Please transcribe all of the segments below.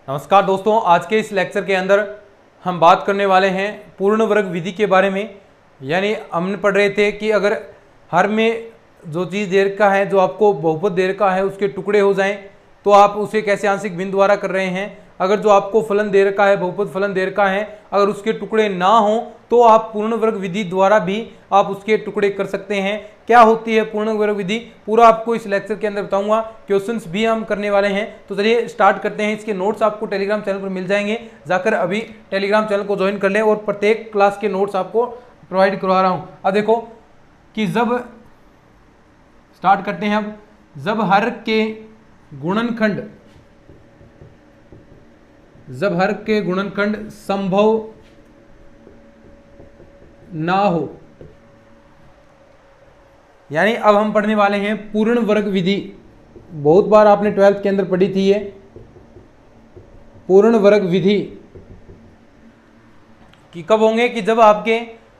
नमस्कार दोस्तों, आज के इस लेक्चर के अंदर हम बात करने वाले हैं पूर्ण वर्ग विधि के बारे में। यानी हमने पढ़ रहे थे कि अगर हर में जो चीज़ दे रखा है, जो आपको बहुपद दे रखा है, उसके टुकड़े हो जाएं तो आप उसे कैसे आंशिक भिन्न द्वारा कर रहे हैं। अगर जो आपको फलन दे रखा है, बहुपद फलन दे रखा है, अगर उसके टुकड़े ना हो तो आप पूर्ण वर्ग विधि द्वारा भी आप उसके टुकड़े कर सकते हैं। क्या होती है पूर्ण वर्ग विधि, पूरा आपको इस लेक्चर के अंदर बताऊंगा। क्वेश्चंस भी हम करने वाले हैं। तो चलिए स्टार्ट करते हैं। इसके नोट्स आपको टेलीग्राम चैनल पर मिल जाएंगे, जाकर अभी टेलीग्राम चैनल को ज्वाइन कर लें और प्रत्येक क्लास के नोट्स आपको प्रोवाइड करवा रहा हूँ। अब देखो कि जब स्टार्ट करते हैं, अब जब हर के गुणनखंड संभव ना हो, यानी अब हम पढ़ने वाले हैं पूर्ण वर्ग विधि। बहुत बार आपने 12th के अंदर पढ़ी थी ये पूर्ण वर्ग विधि कि कब होंगे कि जब आपके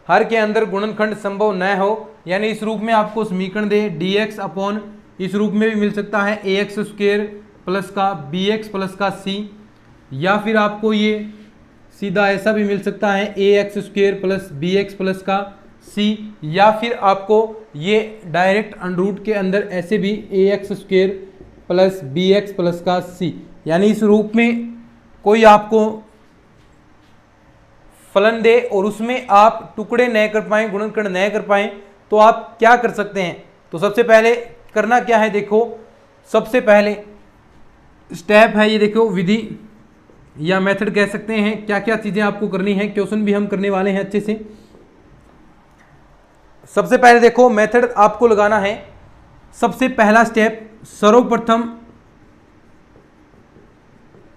हर के अंदर गुणनखंड संभव न हो। यानी इस रूप में आपको समीकरण दे dx अपॉन, इस रूप में भी मिल सकता है ax स्क्वायर प्लस का bx प्लस का c, या फिर आपको ये सीधा ऐसा भी मिल सकता है ax square plus bx plus का c, या फिर आपको ये डायरेक्ट अंडरूट के अंदर ऐसे भी ax square plus bx plus का c। यानी इस रूप में कोई आपको फलन दे और उसमें आप टुकड़े न कर पाएं, गुणनखंड न कर पाएं, तो आप क्या कर सकते हैं। तो सबसे पहले करना क्या है, देखो सबसे पहले स्टेप है ये, देखो विधि या मेथड कह सकते हैं। क्या क्या चीजें आपको करनी है, क्वेश्चन भी हम करने वाले हैं अच्छे से। सबसे पहले देखो मेथड आपको लगाना है। सबसे पहला स्टेप, सर्वप्रथम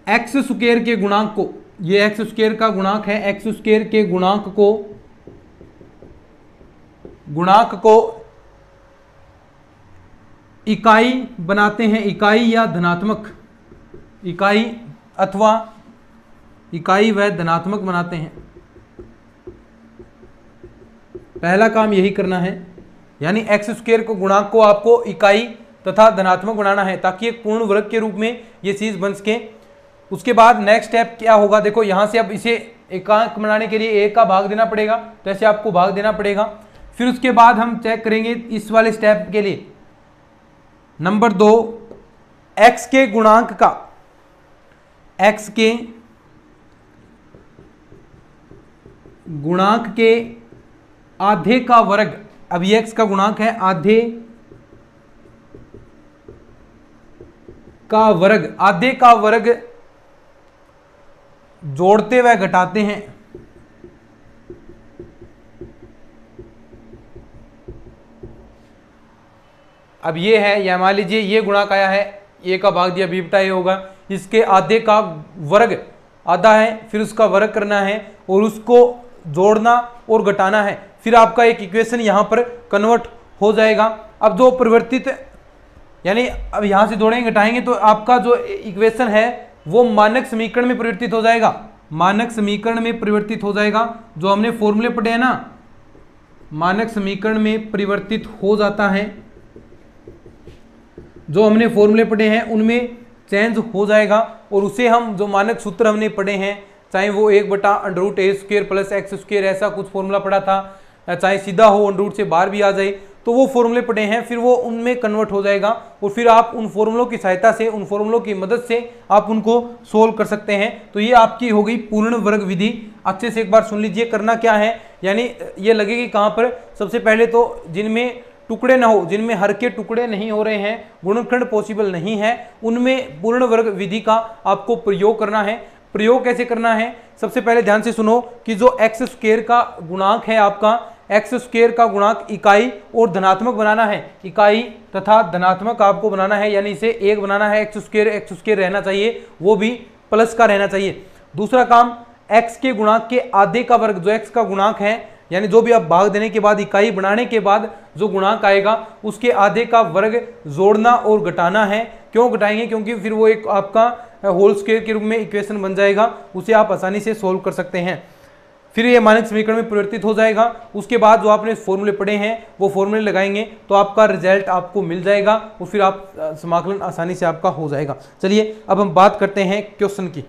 एक्स स्क्वायर के गुणांक को, ये एक्स स्क्वायर का गुणांक है, एक्स स्क्वायर के गुणांक को इकाई बनाते हैं। इकाई या धनात्मक, इकाई अथवा इकाई व धनात्मक बनाते हैं। पहला काम यही करना है, यानी एक्स स्क्वायर को गुणांक को आपको इकाई तथा धनात्मक बनाना है ताकि एक पूर्ण वर्ग के रूप में ये चीज बन सके। उसके बाद नेक्स्ट स्टेप क्या होगा, देखो यहां से अब इसे एकांक बनाने के लिए एक का भाग देना पड़ेगा, तो ऐसे आपको भाग देना पड़ेगा। फिर उसके बाद हम चेक करेंगे इस वाले स्टेप के लिए, नंबर 2, एक्स के गुणांक का, एक्स के गुणांक के आधे का वर्ग। अब ये एक्स का गुणांक है, आधे का वर्ग, आधे का वर्ग जोड़ते व घटाते हैं। अब ये है, या मान लीजिए ये गुणांक आया है, ए का भाग दिया बी बटा ए होगा, इसके आधे का वर्ग आधा है, फिर उसका वर्ग करना है और उसको जोड़ना और घटाना है। फिर आपका एक इक्वेशन यहां पर कन्वर्ट हो जाएगा। अब जो परिवर्तित, यानी अब यहां से जोड़ेंगे घटाएंगे तो आपका जो इक्वेशन है वो मानक समीकरण में परिवर्तित हो जाएगा। मानक समीकरण में परिवर्तित हो जाएगा। जो हमने फॉर्मूले पढ़े हैं ना, मानक समीकरण में परिवर्तित हो जाता है। जो हमने फॉर्मूले पढ़े हैं उनमें चेंज हो जाएगा और उसे हम, जो मानक सूत्र हमने पढ़े हैं, चाहे वो 1/√a square plus x square ऐसा कुछ फॉर्मूला पढ़ा था, चाहे सीधा हो अंडरूट से बाहर भी आ जाए, तो वो फॉर्मूले पढ़े हैं, फिर वो उनमें कन्वर्ट हो जाएगा और फिर आप उन फॉर्मूलों की सहायता से, उन फॉर्मूलों की मदद से आप उनको सोल्व कर सकते हैं। तो ये आपकी हो गई पूर्ण वर्ग विधि। अच्छे से एक बार सुन लीजिए करना क्या है। यानी ये लगेगी कहाँ पर, सबसे पहले तो जिनमें टुकड़े ना हो, जिनमें हर के टुकड़े नहीं हो रहे हैं, गुणनखंड पॉसिबल नहीं है, उनमें पूर्ण वर्ग विधि का आपको प्रयोग करना है। प्रयोग कैसे करना है, सबसे पहले ध्यान से सुनो कि जो एक्स स्क्वायर का गुणांक है आपका, एक्स स्क्वायर का गुणांक इकाई और धनात्मक बनाना है। इकाई तथा धनात्मक आपको बनाना है, यानी इसे एक बनाना है। एक्स स्क्वायर रहना चाहिए, वो भी प्लस का रहना चाहिए। दूसरा काम, एक्स के गुणांक के आधे का वर्ग, जो एक्स का गुणांक है, यानी जो भी आप भाग देने के बाद, इकाई बनाने के बाद जो गुणांक आएगा उसके आधे का वर्ग जोड़ना और घटाना है। क्यों घटाएंगे, क्योंकि फिर वो एक आपका होल स्क्वायर के रूप में इक्वेशन बन जाएगा, उसे आप आसानी से सोल्व कर सकते हैं। फिर ये मानक समीकरण में परिवर्तित हो जाएगा। उसके बाद जो आपने फॉर्मूले पढ़े हैं वो फॉर्मूले लगाएंगे तो आपका रिजल्ट आपको मिल जाएगा और फिर आप समाकलन आसानी से आपका हो जाएगा। चलिए अब हम बात करते हैं क्वेश्चन की।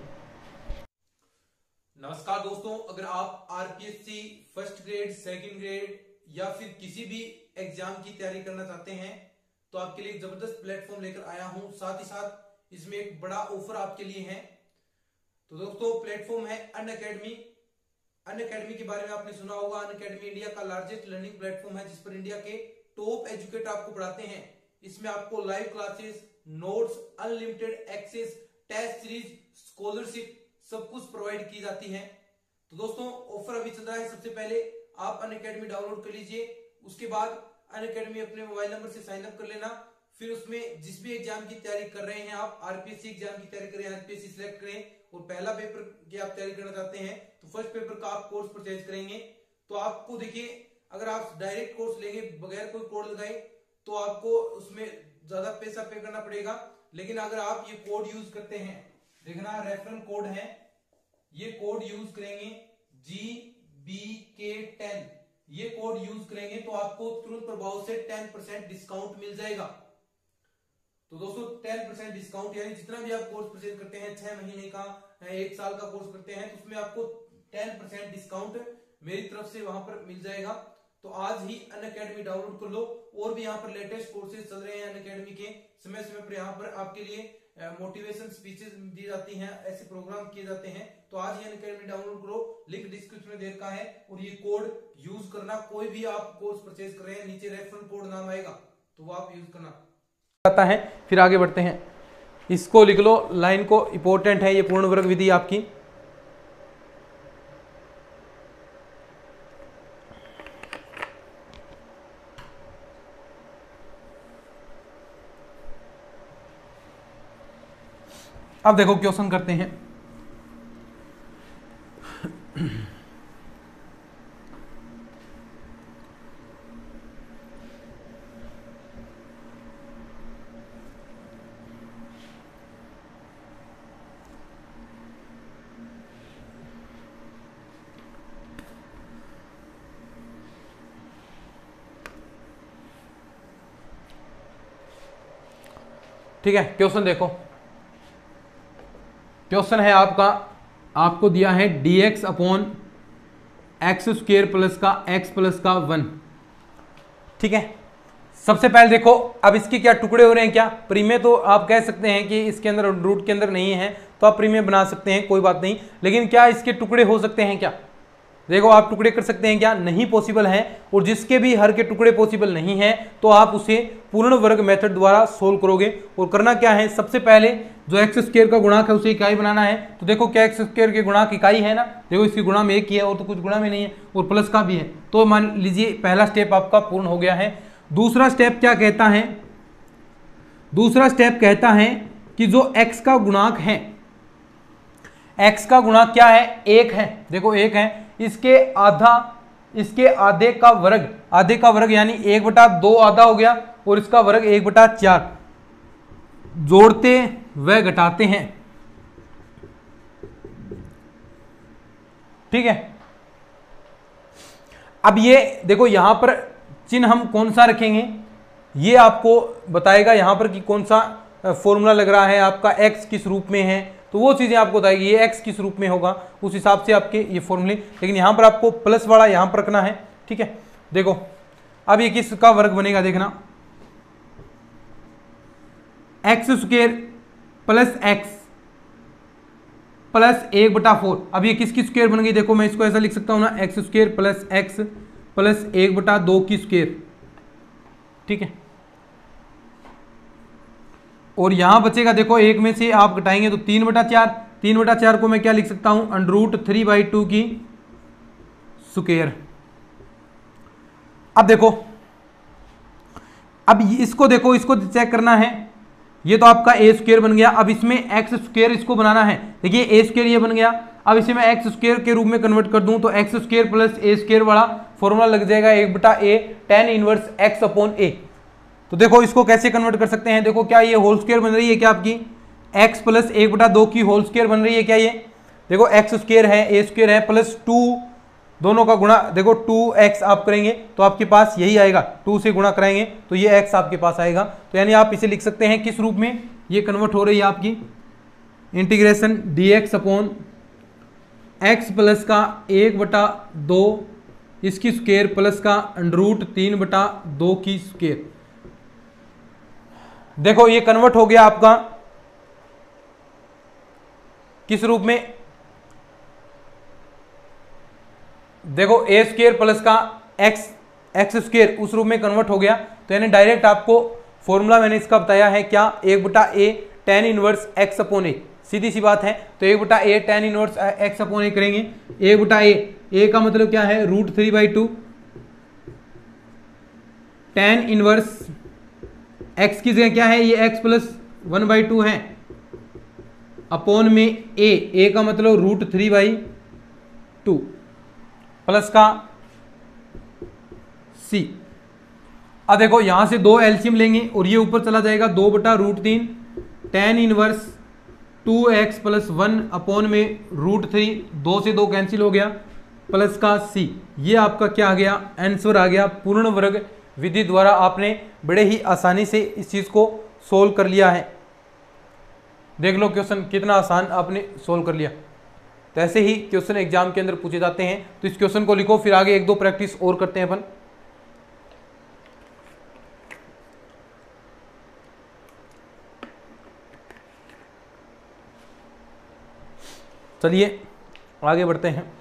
नमस्कार दोस्तों, अगर आप RPSC first grade, second grade या फिर किसी भी एग्जाम की तैयारी करना चाहते हैं तो आपके लिए एक जबरदस्त प्लेटफॉर्म लेकर आया हूं। साथ ही साथ इसमें एक बड़ा ऑफर आपके लिए है। तो दोस्तों, प्लेटफॉर्म है अनअकैडमी। अनअकैडमी के बारे में आपने सुना होगा। अनअकैडमी इंडिया का लार्जेस्ट लर्निंग प्लेटफॉर्म है जिस पर इंडिया के टॉप एजुकेटर आपको पढ़ाते हैं। इसमें आपको live classes, notes, unlimited access, test series, scholarship सब कुछ प्रोवाइड की जाती है। तो दोस्तों, ऑफर अभी चल रहा है। सबसे पहले आप अनअकैडमी डाउनलोड कर लीजिए, उसके बाद अनअकैडमी अपने मोबाइल नंबर से साइन अप कर लेना। फिर उसमें जिस भी एग्जाम की तैयारी कर रहे हैं, आप आरपीएससी एग्जाम की तैयारी करें, आरपीएससी सिलेक्ट करें और पहला पेपर की आप तैयारी करना चाहते हैं तो फर्स्ट पेपर का आप कोर्स परचेज करेंगे। तो आपको देखिए, अगर आप डायरेक्ट कोर्स लेंगे बगैर कोई कोड लगाए तो आपको उसमें ज्यादा पैसा पे करना पड़ेगा। लेकिन अगर आप ये कोड यूज करते हैं, देखना रेफरल कोड है, ये कोड यूज करेंगे GBK10, ये कोड यूज करेंगे तो आपको तुरंत प्रभाव से 10% डिस्काउंट मिल जाएगा। तो दोस्तों, 10% डिस्काउंट यानी जितना भी आप कोर्स परचेज करते हैं, 6 महीने का, 1 साल का कोर्स करते हैं, तो उसमें आपको 10% डिस्काउंट मेरी तरफ से वहां पर मिल जाएगा। तो आज ही अनअकैडमी डाउनलोड कर लो। और भी यहाँ पर लेटेस्ट कोर्सेज चल रहे हैं अनअकैडमी के। समय समय पर यहाँ पर आपके लिए मोटिवेशन स्पीचेस दी जाती हैं, ऐसे प्रोग्राम किए जाते हैं। तो आज ही अनअकैडमी डाउनलोड करो, लिंक डिस्क्रिप्शन में दे रखा है और ये कोड यूज करना। कोई भी आप कोर्स परचेज कर रहे हैं, नीचे रेफरल कोड नाम आएगा तो वो आप यूज करना आता है। फिर आगे बढ़ते हैं, इसको लिख लो, लाइन को, इंपॉर्टेंट है ये पूर्ण वर्ग विधि आपकी। अब देखो क्वेश्चन करते हैं। ठीक है, क्वेश्चन देखो। क्वेश्चन है आपका, आपको दिया है dx upon x square plus का x प्लस का 1। ठीक है, सबसे पहले देखो, अब इसके क्या टुकड़े हो रहे हैं। क्या प्रीमे तो आप कह सकते हैं कि इसके अंदर रूट के अंदर नहीं है तो आप प्रीमे बना सकते हैं, कोई बात नहीं। लेकिन क्या इसके टुकड़े हो सकते हैं? क्या देखो, आप टुकड़े कर सकते हैं क्या? नहीं पॉसिबल है। और जिसके भी हर के टुकड़े पॉसिबल नहीं है तो आप उसे पूर्ण वर्ग मेथड द्वारा सोल्व करोगे। और करना क्या है, सबसे पहले जो एक्स स्क्वायर का गुणांक है उसे इकाई बनाना है। तो देखो, क्या एक्स स्क्वायर के गुणांक इकाई है ना, देखो इसकी गुणा में 1 ही है और तो कुछ गुणा में नहीं है, और प्लस का भी है। तो मान लीजिए पहला स्टेप आपका पूर्ण हो गया है। दूसरा स्टेप क्या कहता है? दूसरा स्टेप कहता है कि जो एक्स का गुणांक है, एक्स का गुणांक क्या है? 1 है। देखो 1 है, इसके आधा, इसके आधे का वर्ग, आधे का वर्ग यानी 1/2 आधा हो गया, और इसका वर्ग 1/4। जोड़ते व घटाते हैं। ठीक है, अब ये देखो यहां पर चिन्ह हम कौन सा रखेंगे ये आपको बताएगा यहां पर कि कौन सा फॉर्मूला लग रहा है आपका, x किस रूप में है, तो वो चीजें आपको बताएगी। ये x किस रूप में होगा उस हिसाब से आपके ये फॉर्मूले, लेकिन यहां पर आपको प्लस वाला यहां पर रखना है। ठीक है, देखो अब ये किसका वर्ग बनेगा, देखना x square plus x plus 1/4। अब ये किसकी स्क्वायर बन गई? देखो मैं इसको ऐसा लिख सकता हूं ना, x square plus x plus 1/2 की स्क्वायर। ठीक है, और यहां बचेगा, देखो 1 में से आप घटाएंगे तो 3/4। 3/4 को मैं क्या लिख सकता हूं? √3/2 की स्क्वायर। अब देखो, अब इसको देखो, इसको चेक करना है। ये तो आपका ए स्क्वायर बन गया। अब इसमें एक्स स्क्वायर इसको बनाना है। देखिए ए स्क्वायर ये बन गया। अब इसे मैं एक्स स्क्वायर के रूप में कन्वर्ट कर दूं तो एक्स स्क्वायर प्लस ए स्क्वायर वाला फॉर्मूला लग जाएगा 1/a tan inverse x upon a। तो देखो इसको कैसे कन्वर्ट कर सकते हैं? देखो क्या ये होल स्क्वायर बन रही है क्या आपकी? x प्लस 1/2 की होल स्क्वायर बन रही है क्या ये? देखो एक्स स्क्वायर है, ए स्क्वायर है, प्लस 2 दोनों का गुणा, देखो 2x आप करेंगे तो आपके पास यही आएगा। 2 से गुणा कराएंगे तो ये x आपके पास आएगा। तो यानी आप इसे लिख सकते हैं किस रूप में? ये कन्वर्ट हो रही है आपकी integration dx upon x plus का 1/2 इसकी स्क्वायर प्लस का √3/2 की स्क्वायर। देखो ये कन्वर्ट हो गया आपका किस रूप में, देखो ए स्क्वायर प्लस का एक्स स्क्वायर उस रूप में कन्वर्ट हो गया। तो यानी डायरेक्ट आपको फॉर्मूला मैंने इसका बताया है क्या, 1/a tan inverse x upon a, सीधी सी बात है। तो 1/a tan inverse x upon a करेंगे। 1/a का मतलब क्या है, √3/2 tan इनवर्स x की जगह क्या है, ये x प्लस 1/2 है अपॉन में a का मतलब √3/2 प्लस का c। अब देखो यहां से 2 एलसीएम लेंगे और ये ऊपर चला जाएगा 2/√3 tan inverse 2x plus 1 upon में √3, 2 से 2 कैंसिल हो गया प्लस का c। ये आपका क्या आ गया, आंसर आ गया। पूर्ण वर्ग विधि द्वारा आपने बड़े ही आसानी से इस चीज को सोल्व कर लिया है। देख लो क्वेश्चन कितना आसान आपने सोल्व कर लिया। तो ऐसे ही क्वेश्चन एग्जाम के अंदर पूछे जाते हैं। तो इस क्वेश्चन को लिखो, फिर आगे 1-2 प्रैक्टिस और करते हैं अपन। चलिए आगे बढ़ते हैं।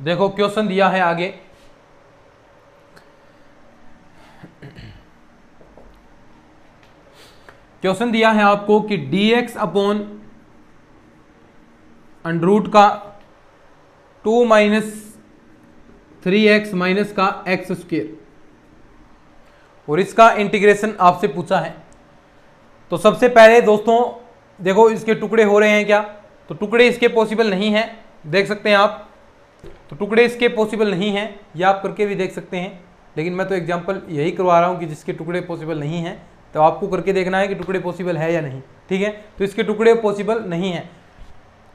देखो क्वेश्चन दिया है आगे, क्वेश्चन दिया है आपको कि dx अपॉन √ का 2 - 3x माइनस का x स्क्वायर, और इसका इंटीग्रेशन आपसे पूछा है। तो सबसे पहले दोस्तों देखो इसके टुकड़े हो रहे हैं क्या, तो टुकड़े इसके पॉसिबल नहीं है, देख सकते हैं आप। तो टुकड़े इसके पॉसिबल नहीं हैं, या आप करके भी देख सकते हैं, लेकिन मैं तो एग्जांपल यही करवा रहा हूं कि जिसके टुकड़े पॉसिबल नहीं हैं, तो आपको करके देखना है कि टुकड़े पॉसिबल है या नहीं। ठीक है, तो इसके टुकड़े पॉसिबल नहीं है।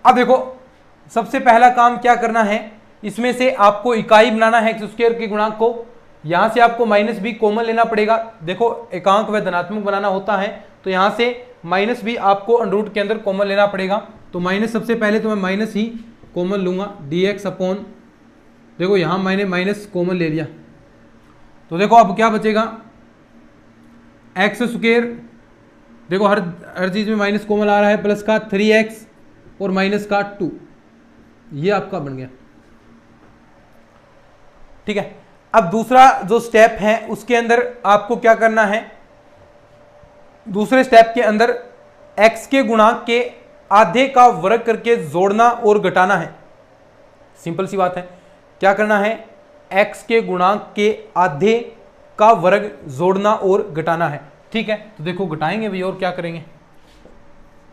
अब देखो सबसे पहला काम क्या करना है, इसमें से आपको इकाई बनाना है एक्स स्क्वायर के गुणांक को। यहां से आपको -b कॉमन लेना पड़ेगा। देखो एकांक व धनात्मक बनाना होता है, तो यहां से -b आपको √ के अंदर कॉमन लेना पड़ेगा। तो माइनस, सबसे पहले तो मैं माइनस ही कॉमन लूंगा, dx अपॉन, देखो यहां मैंने माइनस कॉमन ले लिया। तो देखो अब क्या बचेगा, एक्स स्क्वायर, देखो हर चीज में माइनस कॉमन आ रहा है, प्लस का 3x और माइनस का 2, ये आपका बन गया। ठीक है, अब दूसरा जो स्टेप है उसके अंदर आपको क्या करना है, दूसरे स्टेप के अंदर x के गुणांक के आधे का वर्ग करके जोड़ना और घटाना है। सिंपल सी बात है, क्या करना है, x के गुणांक के आधे का वर्ग जोड़ना और घटाना है। ठीक है, तो देखो घटाएंगे भी और क्या करेंगे,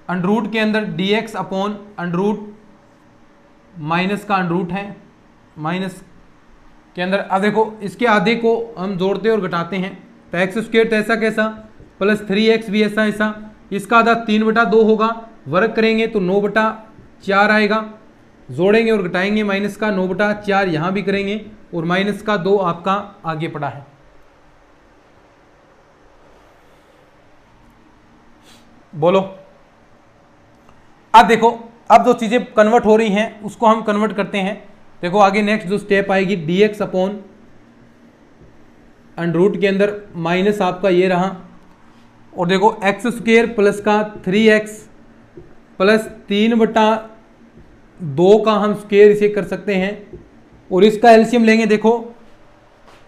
√ के अंदर dx अपॉन √ माइनस का √ है, माइनस के अंदर, अब देखो इसके आधे को हम जोड़ते और घटाते हैं। तो एक्स स्क्वायर तो ऐसा कैसा, प्लस 3x भी ऐसा ऐसा, इसका आधा 3/2 होगा, वर्ग करेंगे तो 9/4 आएगा, जोड़ेंगे और घटाएंगे माइनस का 9/4 यहां भी करेंगे, और माइनस का 2 आपका आगे पड़ा है। बोलो, अब देखो अब जो चीजें कन्वर्ट हो रही हैं उसको हम कन्वर्ट करते हैं। देखो आगे नेक्स्ट जो स्टेप आएगी, dx अपॉन √ के अंदर माइनस आपका ये रहा, और देखो एक्स स्क्वायर प्लस का 3x प्लस 3/2 का हम स्क्वायर इसे कर सकते हैं, और इसका एलसीएम लेंगे। देखो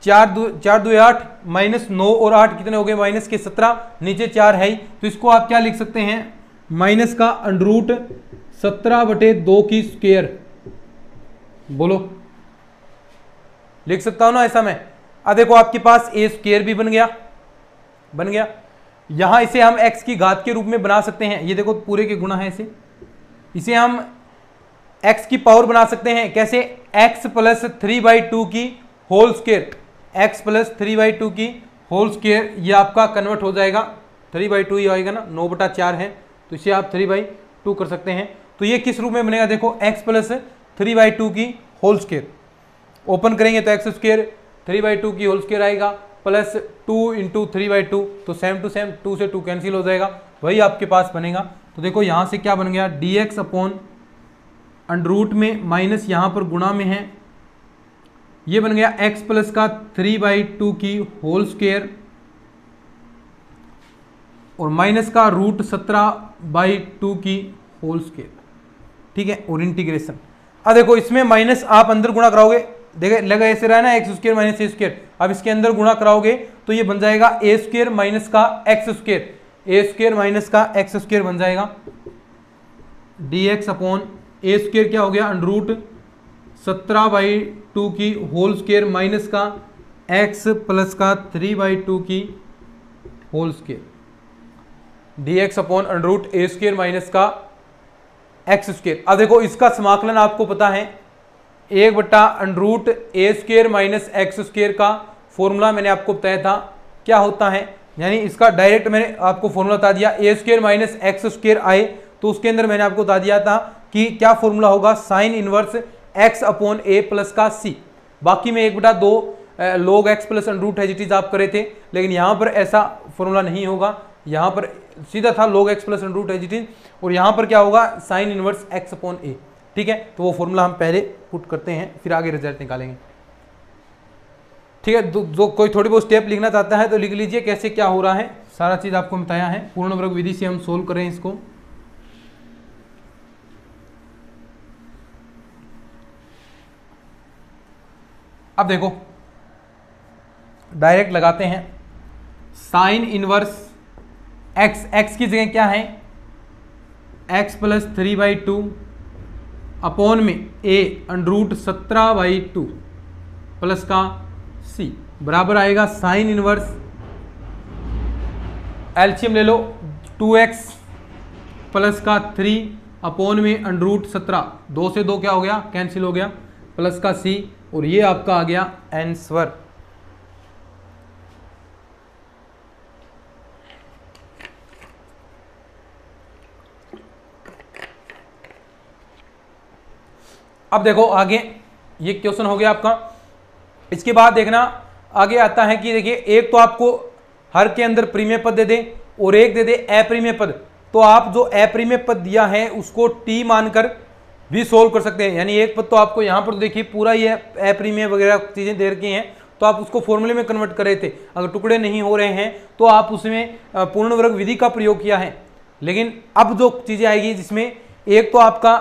4 2 8 -9 और 8 कितने हो गए, माइनस के 17, नीचे 4 है ही, तो इसको आप क्या लिख सकते हैं, माइनस का √ 17/2 की स्क्वायर। बोलो, लिख सकता हूं ना ऐसा मैं। अब देखो आपके पास a स्क्वायर भी बन गया। यहां इसे हम x की घात के रूप में बना सकते हैं, ये देखो पूरे के गुणा है, इसे हम x की पावर बना सकते हैं। कैसे, x प्लस 3/2 की होल स्क्वायर, x प्लस 3/2 की होल स्क्वायर, ये आपका कन्वर्ट हो जाएगा 3/2 ही आएगा ना, 9/4 है, तो इसे आप 3/2 कर सकते हैं। तो ये किस रूप में बनेगा, देखो x प्लस 3/2 की होल स्क्वायर, ओपन करेंगे तो x स्क्वायर 3/2 की होल स्क्वायर आएगा प्लस 2 इंटू 3/2, तो सेम टू सेम 2 से 2 कैंसिल हो जाएगा, वही आपके पास बनेगा। तो देखो यहाँ से क्या बन गया, dx अपॉन अंडर रूट में माइनस यहाँ पर गुणा में है, ये बन गया x प्लस का 3/2 की होल स्क्वायर और माइनस का रूट 17/2 की होल स्क्वायर, ठीक है, और इंटीग्रेशन। अब देखो इसमें माइनस आप अंदर गुणा कराओगे, देखिए लगा ऐसे रहा है ना, एक्स स्क्वायर माइनस ए स्क्वायर, अब इसके अंदर गुणा कराओगे तो ये बन जाएगा ए स्क्वायर माइनस का एक्स स्क्वायर, ए स्क्वायर माइनस का एक्स स्क्वायर बन जाएगा, dx अपॉन ए स्क्वायर क्या हो गया, अंडर रूट 17/2 की होल स्क्वायर माइनस का x प्लस का 3/2 की whole square, dx upon under root a square minus का एक्स स्क्वायर। अब देखो इसका समाकलन आपको पता है, 1/अंडर root a square minus x square का फॉर्मूला मैंने आपको बताया था क्या होता है, यानी इसका डायरेक्ट मैंने आपको फॉर्मूला बता दिया, ए स्क्वायर माइनस एक्स स्क्वायर आए तो उसके अंदर मैंने आपको बता दिया था कि क्या फॉर्मूला होगा, sine inverse x upon A plus का सी। बाकी में 1/2 log x plus under root है आप करे थे, लेकिन यहाँ पर ऐसा फॉर्मूला नहीं होगा, यहाँ पर सीधा था log x plus under root है और यहाँ पर क्या होगा, sine inverse x upon A, ठीक है। तो वो फॉर्मूला हम पहले पुट करते हैं फिर आगे रिजल्ट निकालेंगे, ठीक है। जो कोई थोड़ी बहुत स्टेप लिखना चाहता है तो लिख लीजिए कैसे क्या हो रहा है, सारा चीज आपको बताया है, पूर्ण वर्ग विधि से हम सोल्व करें इसको। अब देखो डायरेक्ट लगाते हैं, साइन इनवर्स x की जगह क्या है, x प्लस 3/2 अपॉन में a अंडर रूट 17/2 प्लस का c बराबर आएगा साइन इनवर्स, एलसीएम ले लो, 2x प्लस का 3 अपॉन में अंडर रूट 17, 2 से 2 क्या हो गया, कैंसिल हो गया, प्लस का c, और ये आपका आ गया आंसर। अब देखो आगे ये क्वेश्चन हो गया आपका, इसके बाद देखना आगे आता है कि देखिए एक तो आपको हर के अंदर प्रीमेय पद दे दे और एक दे दे अप्रीमेय पद, तो आप जो अप्रीमेय पद दिया है उसको टी मानकर भी सोल्व कर सकते हैं, यानी एक पद तो आपको यहाँ पर देखिए पूरा ये अप्रीमेय वगैरह चीजें दे रखी हैं, तो आप उसको फॉर्मूले में कन्वर्ट कर रहे थे, अगर टुकड़े नहीं हो रहे हैं तो आप उसमें पूर्ण वर्ग विधि का प्रयोग किया है। लेकिन अब जो चीजें आएगी जिसमें एक तो आपका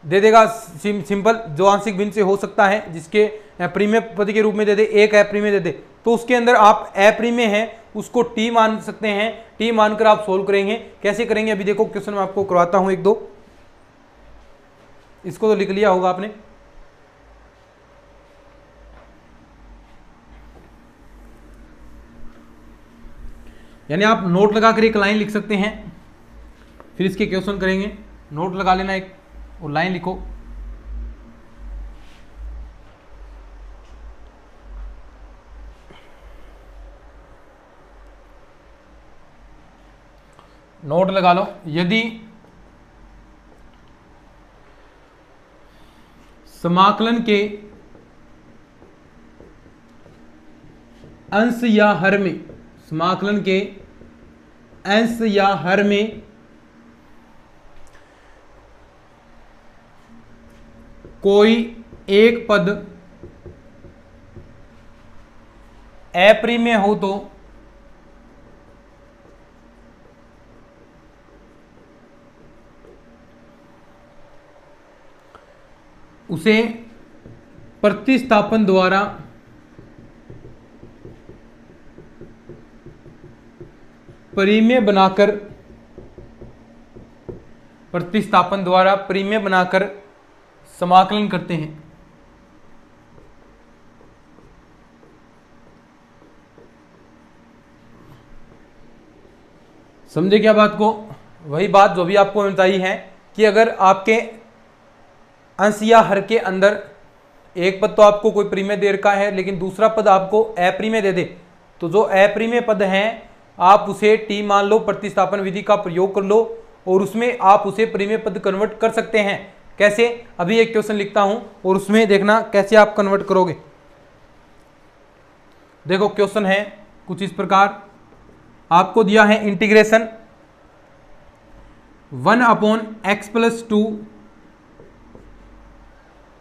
दे देगा सिंपल जो आंशिक भिन्न से हो सकता है, जिसके प्रीमेय पद के रूप में दे दे, एक अप्रीमेय दे दे, तो उसके अंदर आप अप्रीमेय है उसको टी मान सकते हैं, टी मानकर आप सोल्व करेंगे। कैसे करेंगे अभी देखो क्वेश्चन में आपको करवाता हूं एक दो, इसको तो लिख लिया होगा आपने, यानी आप नोट लगाकर एक लाइन लिख सकते हैं, फिर इसके क्वेश्चन करेंगे, नोट लगा लेना एक और लाइन लिखो। नोट लगा लो, यदि समाकलन के अंश या हर में, समाकलन के अंश या हर में कोई एक पद अप्रीमेय हो तो उसे प्रतिस्थापन द्वारा परिमेय बनाकर, प्रतिस्थापन द्वारा परिमेय बनाकर समाकलन करते हैं। समझे क्या बात को? वही बात जो भी आपको बताई है कि अगर आपके अंश या हर के अंदर एक पद तो आपको कोई प्रीमेय दे रखा है लेकिन दूसरा पद आपको अप्रीमेय दे दे, तो जो अप्रीमेय पद है आप उसे टी मान लो, प्रतिस्थापन विधि का प्रयोग कर लो और उसमें आप उसे परिमेय पद कन्वर्ट कर सकते हैं। कैसे? अभी एक क्वेश्चन लिखता हूं और उसमें देखना कैसे आप कन्वर्ट करोगे। देखो क्वेश्चन है कुछ इस प्रकार, आपको दिया है इंटीग्रेशन 1/x+2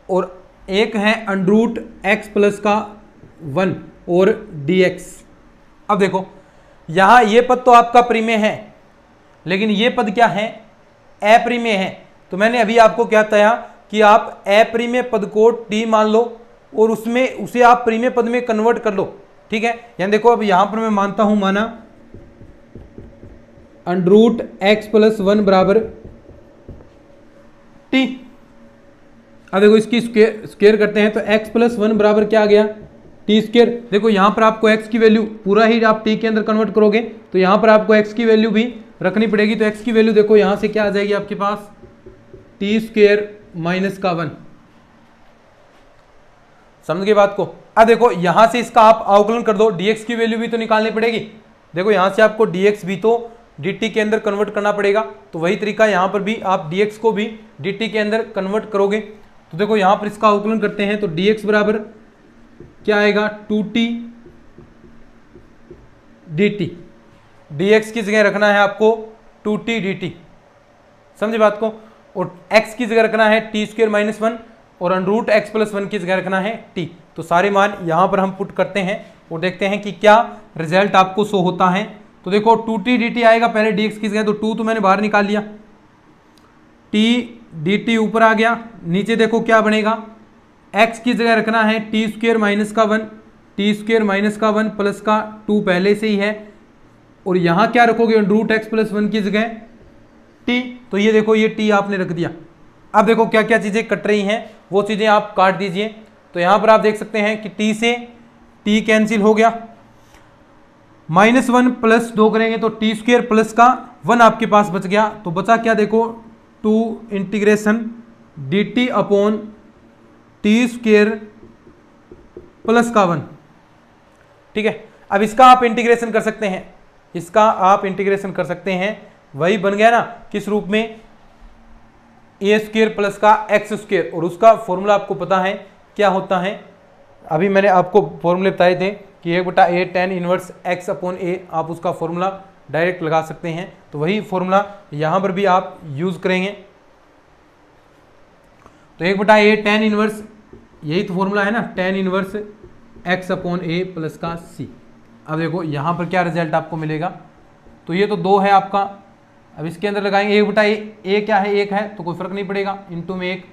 और एक है √x+1 और dx। अब देखो यहां ये पद तो आपका परिमेय है, लेकिन ये पद क्या है? अपरिमेय है। तो मैंने अभी आपको क्या बताया कि आप अपरिमेय पद को t मान लो और उसमें उसे आप परिमेय पद में कन्वर्ट कर लो। ठीक है, यानी देखो अब यहां पर मैं मानता हूं, माना √x+1 बराबर t। अब देखो इसकी स्क्वायर करते हैं तो x+1 बराबर क्या आ गया? T square. देखो यहां पर आपको x की वैल्यू पूरा ही आप t के अंदर कन्वर्ट करोगे तो यहां पर आपको x की वैल्यू भी रखनी पड़ेगी। तो x की वैल्यू देखो यहां से क्या आ जाएगी आपके पास? t² - 1। समझ गए बात को? अब देखो यहां से इसका आप अवकलन कर दो, dx की वैल्यू भी तो निकालनी पड़ेगी। देखो यहां से आपको dx भी तो dt के अंदर कन्वर्ट करना पड़ेगा, तो वही तरीका यहां पर भी आप dx को भी dt के अंदर कन्वर्ट करोगे। तो देखो यहां पर इसका अवकलन करते हैं तो dx बराबर क्या आएगा? 2t dt। dx की जगह रखना है आपको 2t dt, समझे बात को? और x की जगह रखना है t² - 1 और √x+1 की जगह रखना है t। तो सारे मान यहां पर हम पुट करते हैं और देखते हैं कि क्या रिजल्ट आपको शो होता है। तो देखो 2t dt आएगा पहले dx की जगह, तो 2 तो मैंने बाहर निकाल लिया, t dt ऊपर आ गया, नीचे देखो क्या बनेगा? x की जगह रखना है t² - 1, t² - 1 प्लस का 2 पहले से ही है, और यहां क्या रखोगे? √x+1 की जगह t। तो ये देखो ये t आपने रख दिया। अब देखो क्या क्या चीजें कट रही हैं वो चीजें आप काट दीजिए। तो यहां पर आप देख सकते हैं कि t से t कैंसिल हो गया, -1 + 2 करेंगे तो t² प्लस का 1 आपके पास बच गया। तो बचा क्या? देखो 2 integration dt upon t² plus का 1। ठीक है, अब इसका आप इंटीग्रेशन कर सकते हैं, इसका आप इंटीग्रेशन कर सकते हैं। वही बन गया ना, किस रूप में? a² प्लस का x², और उसका फॉर्मूला आपको पता है क्या होता है? अभी मैंने आपको फॉर्मूले बताए थे कि 1/a tan इनवर्स x/a, आप उसका फॉर्मूला डायरेक्ट लगा सकते हैं। तो वही फॉर्मूला यहां पर भी आप यूज करेंगे। तो 1/a tan इनवर्स, यही तो फॉर्मूला है ना, tan इनवर्स x/a प्लस का c। अब देखो यहां पर क्या रिजल्ट आपको मिलेगा? तो ये तो 2 है आपका, अब इसके अंदर लगाएंगे 1/a, क्या है? 1 है, तो कोई फर्क नहीं पड़ेगा, इंटू में 1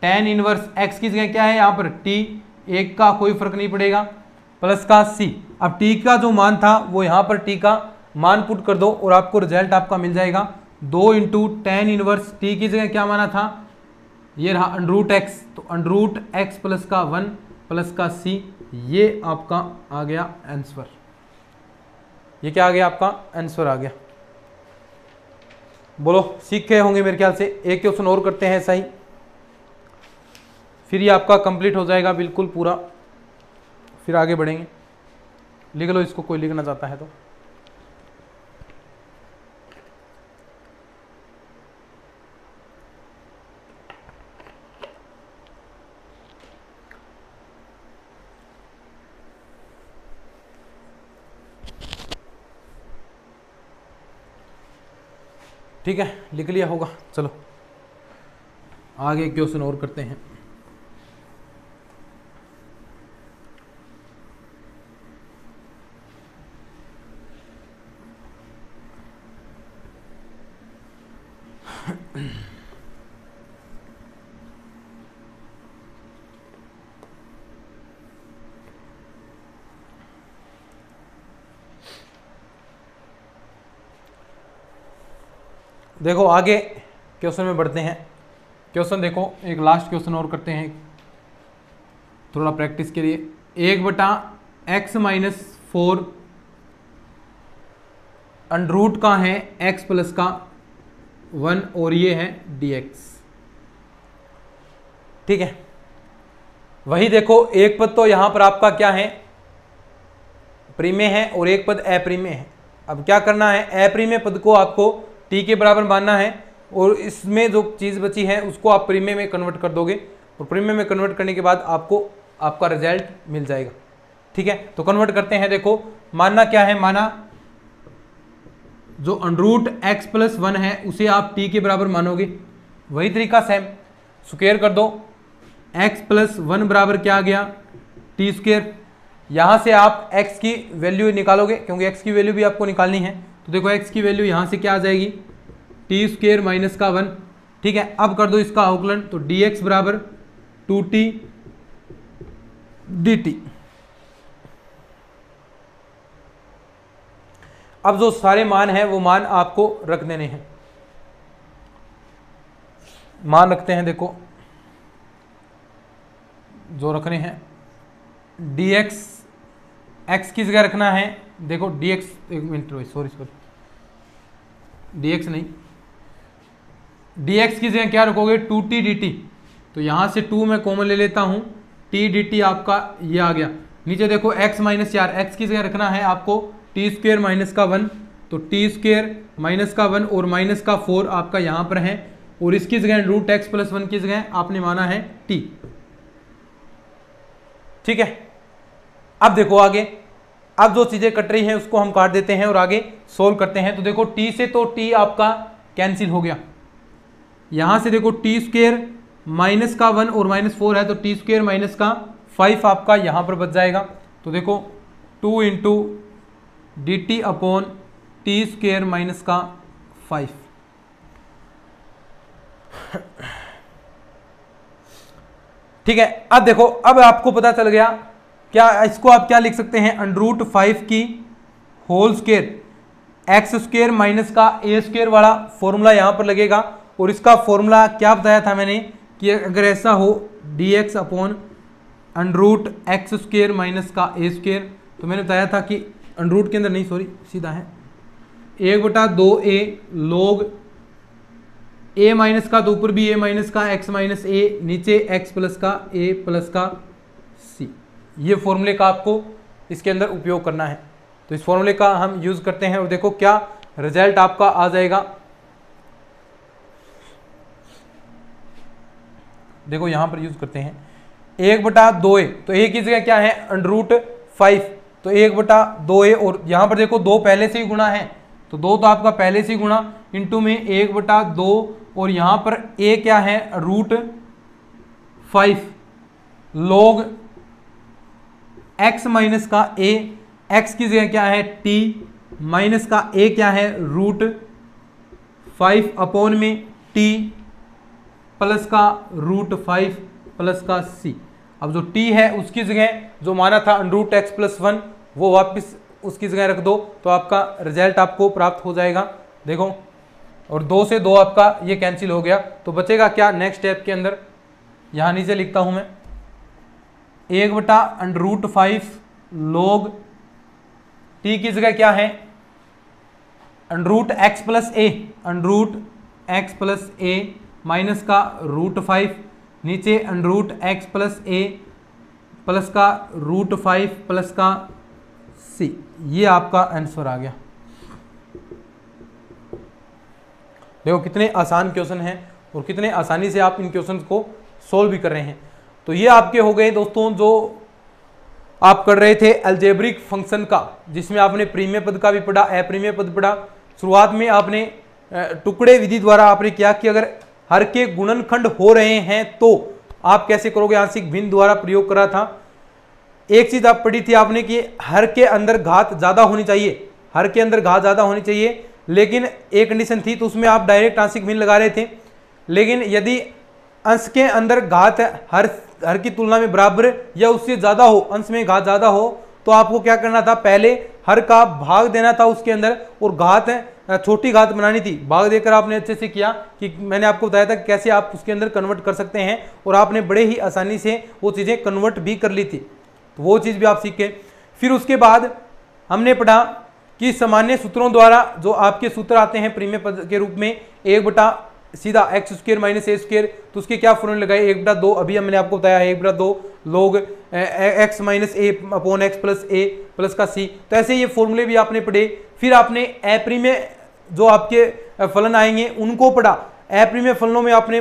tan इनवर्स x की जगह क्या है यहाँ पर? t, 1 का कोई फर्क नहीं पड़ेगा, प्लस का c। अब t का जो मान था वो यहाँ पर t का मान पुट कर दो और आपको रिजल्ट आपका मिल जाएगा 2 × tan इनवर्स t की जगह क्या माना था? ये रहा √x, तो √x प्लस का 1 प्लस का c, ये आपका आ गया आंसर। ये क्या आ गया? आपका आंसर आ गया। बोलो सीख गए होंगे मेरे ख्याल से। एक क्वेश्चन और करते हैं ऐसा ही, फिर ये आपका कंप्लीट हो जाएगा बिल्कुल पूरा, फिर आगे बढ़ेंगे। लिख लो इसको, कोई लिखना चाहता है तो। ठीक है, लिख लिया होगा। चलो आगे क्वेश्चन और करते हैं। देखो आगे क्वेश्चन में बढ़ते हैं। क्वेश्चन देखो, एक लास्ट क्वेश्चन और करते हैं थोड़ा प्रैक्टिस के लिए। 1/x - 4 अंडर का है x प्लस का 1 और ये है dx। ठीक है, वही देखो एक पद तो यहां पर आपका क्या है? परिमेय है, और एक पद अप्रिमेय है। अब क्या करना है? अप्रिमेय पद को आपको टी के बराबर मानना है और इसमें जो चीज़ बची है उसको आप प्रीमियम में कन्वर्ट कर दोगे और प्रीमियम में कन्वर्ट करने के बाद आपको आपका रिजल्ट मिल जाएगा। ठीक है, तो कन्वर्ट करते हैं। देखो मानना क्या है, माना जो अंडरूट एक्स प्लस 1 है उसे आप टी के बराबर मानोगे, वही तरीका सेम स्क्वायर कर दो, एक्स प्लस 1 बराबर क्या आ गया टी स्क्वायर। यहां से आप x की वैल्यू निकालोगे क्योंकि x की वैल्यू भी आपको निकालनी है। तो देखो x की वैल्यू यहां से क्या आ जाएगी टी स्क्वायर माइनस का 1। ठीक है, अब कर दो इसका अवकलन, तो dx बराबर 2t dt। अब जो सारे मान हैं वो मान आपको रख देने हैं। मान रखते हैं, देखो जो रखने हैं dx x की जगह रखना है। देखो dx, एक मिनट सॉरी dx नहीं, dx की जगह क्या रखोगे 2t dt। तो यहां से 2 मैं कॉमन ले लेता हूं, t dt आपका ये आ गया। नीचे देखो x माइनस 4, x की जगह रखना है आपको टी स्क्वायर माइनस का 1। तो टी स्क्वायर माइनस का 1 और माइनस का 4 आपका यहाँ पर है और इसकी जगह रूट एक्स प्लस 1 की जगह आपने माना है टी। ठीक है, अब देखो आगे, अब जो चीजें कट रही हैं उसको हम काट देते हैं और आगे सोल्व करते हैं। तो देखो टी से तो टी आपका कैंसिल हो गया, यहां से देखो टी स्क्वायर माइनस का 1 और माइनस 4 है तो टी स्क्वायर माइनस का 5 आपका यहां पर बच जाएगा। तो देखो 2 into D T upon T square minus का 5। ठीक है, अब देखो, अब आपको पता चल गया क्या, इसको आप क्या लिख सकते हैं अंडरूट 5 की whole square X square minus का ए स्क्वायर वाला फॉर्मूला यहां पर लगेगा। और इसका फॉर्मूला क्या बताया था मैंने कि अगर ऐसा हो dx upon under root x square minus का ए स्क्वायर, तो मैंने बताया था कि अंडरूट के अंदर नहीं, सॉरी सीधा है 1/2a log a माइनस का, तो ऊपर भी a माइनस का x माइनस a, नीचे x प्लस का a प्लस का c। ये फॉर्मूले का आपको इसके अंदर उपयोग करना है। तो इस फॉर्मूले का हम यूज करते हैं और देखो क्या रिजल्ट आपका आ जाएगा। देखो यहां पर यूज करते हैं 1/2a, तो a की जगह क्या है अंडरूट 5, तो 1/2a और यहां पर देखो 2 पहले से ही गुणा है, तो 2 तो आपका पहले से ही गुणा इंटू में 1/2 और यहां पर a क्या है रूट 5 log x माइनस का a, x की जगह क्या है t माइनस का a क्या है रूट 5 अपॉन में t प्लस का रूट 5 प्लस का c। अब जो t है उसकी जगह जो माना था अंडरूट x प्लस 1 वो वापस उसकी जगह रख दो, तो आपका रिजल्ट आपको प्राप्त हो जाएगा। देखो, और 2 से 2 आपका ये कैंसिल हो गया, तो बचेगा क्या नेक्स्ट स्टेप के अंदर, यहां नीचे लिखता हूं मैं 1/√5 log t की जगह क्या है under root x plus a, under root x plus a minus का रूट 5, नीचे under root x plus a plus का रूट 5 प्लस का c। ये आपका आंसर आ गया। देखो कितने आसान क्वेश्चन हैं और कितने आसानी से आप इन क्वेश्चन को सोल्व भी कर रहे हैं। तो ये आपके हो गए दोस्तों जो आप कर रहे थे अलजेब्रिक फंक्शन का, जिसमें आपने प्रीमिय पद का भी पढ़ा, अप्रीमिय पद पढ़ा। शुरुआत में आपने टुकड़े विधि द्वारा आपने क्या कि अगर हर के गुणनखंड हो रहे हैं तो आप कैसे करोगे, आंशिक भिन्न द्वारा प्रयोग करा था। एक चीज आप पढ़ी थी आपने कि हर के अंदर घात ज्यादा होनी चाहिए, हर के अंदर घात ज्यादा होनी चाहिए, लेकिन एक कंडीशन थी तो उसमें आप डायरेक्ट आंशिक भिन्न लगा रहे थे। लेकिन यदि अंश के अंदर घात हर की तुलना में बराबर या उससे ज्यादा हो, अंश में घात ज्यादा हो, तो आपको क्या करना था, पहले हर का भाग देना था उसके अंदर और घात छोटी घात बनानी थी। भाग देकर आपने अच्छे से किया कि मैंने आपको बताया था कि कैसे आप उसके अंदर कन्वर्ट कर सकते हैं और आपने बड़े ही आसानी से वो चीज़ें कन्वर्ट भी कर ली थी। तो वो चीज़ भी आप सीख गए। फिर उसके बाद हमने पढ़ा कि सामान्य सूत्रों द्वारा जो आपके सूत्र आते हैं प्रीमिय पद के रूप में, 1 सीधा एक्स स्क्वायर माइनस ए स्क्वायर, तो उसके क्या फॉर्मूले लगाए 1/2, अभी हमने आपको बताया 1/2 log एक्स माइनस ए अपॉन एक्स प्लस ए प्लस का सी। तो ऐसे ये फॉर्मूले भी आपने पढ़े। फिर आपने अप्रीमिय जो आपके फलन आएंगे उनको पढ़ा। अप्रिमेय फलनों में आपने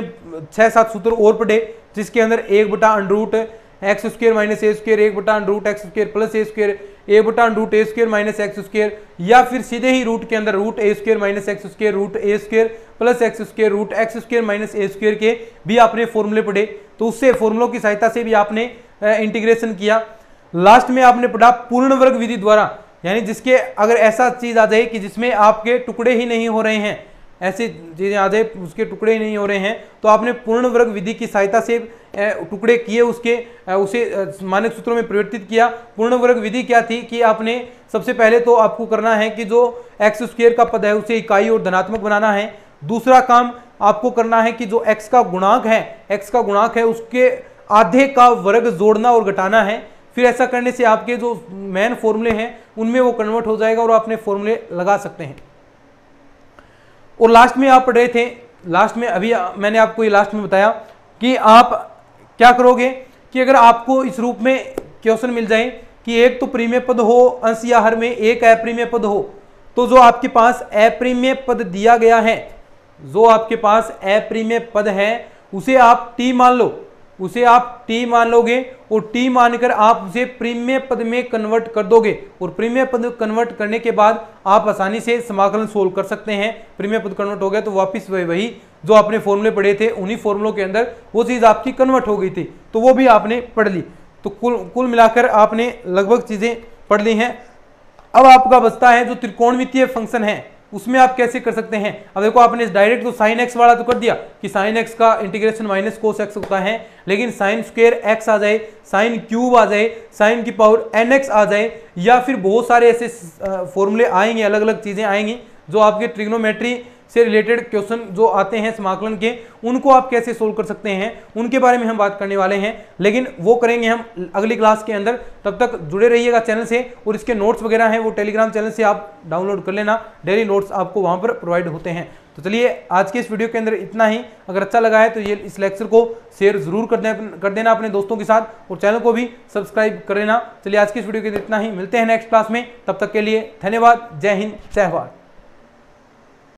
6-7 सूत्र और पढ़े, जिसके अंदर 1/√x² minus a square, 1/√x² plus a square, 1/√a² minus x square, या फिर सीधे ही रूट के अंदर √a² minus x square, √a² plus x square, √x² minus a square के भी आपने फॉर्मूले पढ़े। तो उससे फॉर्मूलों की सहायता से भी आपने इंटीग्रेशन किया। लास्ट में आपने पढ़ा पूर्ण वर्ग विधि द्वारा, यानी जिसके अगर ऐसा चीज आ जाए कि जिसमें आपके टुकड़े ही नहीं हो रहे हैं, ऐसी चीजें आ जाए उसके टुकड़े ही नहीं हो रहे हैं, तो आपने पूर्ण वर्ग विधि की सहायता से टुकड़े किए, उसे मानक सूत्रों में परिवर्तित किया। पूर्ण वर्ग विधि क्या थी कि आपने सबसे पहले तो आपको करना है कि जो एक्स स्क्वायर का पद है उसे इकाई और धनात्मक बनाना है। दूसरा काम आपको करना है कि जो एक्स का गुणांक है उसके आधे का वर्ग जोड़ना और घटाना है। फिर ऐसा करने से आपके जो मेन फॉर्मूले हैं उनमें वो कन्वर्ट हो जाएगा और आपने फॉर्मूले लगा सकते हैं। और लास्ट में आप पढ़ रहे थे, लास्ट में अभी मैंने आपको ये लास्ट में बताया कि आप क्या करोगे कि अगर आपको इस रूप में क्वेश्चन मिल जाए कि एक तो परिमेय पद हो अंश या हर में, एक अप्रिमेय पद हो, तो जो आपके पास अप्रिमेय पद दिया गया है, जो आपके पास अप्रिमेय पद है उसे आप टी मान लो, उसे आप टी मान लोगे और टी मानकर आप उसे प्रीमेय पद में कन्वर्ट कर दोगे और प्रीमेय पद कन्वर्ट करने के बाद आप आसानी से समाकलन सोल्व कर सकते हैं। प्रीमेय पद कन्वर्ट हो गया तो वापस वही जो आपने फॉर्मूले पढ़े थे उन्हीं फॉर्मूलों के अंदर वो चीज आपकी कन्वर्ट हो गई थी, तो वो भी आपने पढ़ ली। तो कुल मिलाकर आपने लगभग चीजें पढ़ ली हैं। अब आपका बचता है जो त्रिकोणमितीय फंक्शन है, उसमें आप कैसे कर सकते हैं। अब देखो आपने डायरेक्ट तो साइन एक्स वाला तो कर दिया कि साइन एक्स का इंटीग्रेशन माइनस कोस एक्स होता है, लेकिन साइन स्क्वायर एक्स आ जाए, साइन क्यूब आ जाए, साइन की पावर nx आ जाए, या फिर बहुत सारे ऐसे फॉर्मूले आएंगे, अलग अलग चीजें आएंगी जो आपके ट्रिग्नोमेट्री से रिलेटेड क्वेश्चन जो आते हैं समाकलन के, उनको आप कैसे सोल्व कर सकते हैं उनके बारे में हम बात करने वाले हैं, लेकिन वो करेंगे हम अगली क्लास के अंदर। तब तक जुड़े रहिएगा चैनल से, और इसके नोट्स वगैरह हैं वो टेलीग्राम चैनल से आप डाउनलोड कर लेना, डेली नोट्स आपको वहां पर प्रोवाइड होते हैं। तो चलिए आज के इस वीडियो के अंदर इतना ही। अगर अच्छा लगा है तो ये इस लेक्चर को शेयर जरूर कर देना अपने दोस्तों के साथ, और चैनल को भी सब्सक्राइब कर लेना। चलिए आज की इस वीडियो के अंदर इतना ही, मिलते हैं नेक्स्ट क्लास में, तब तक के लिए धन्यवाद। जय हिंद, जय भारत।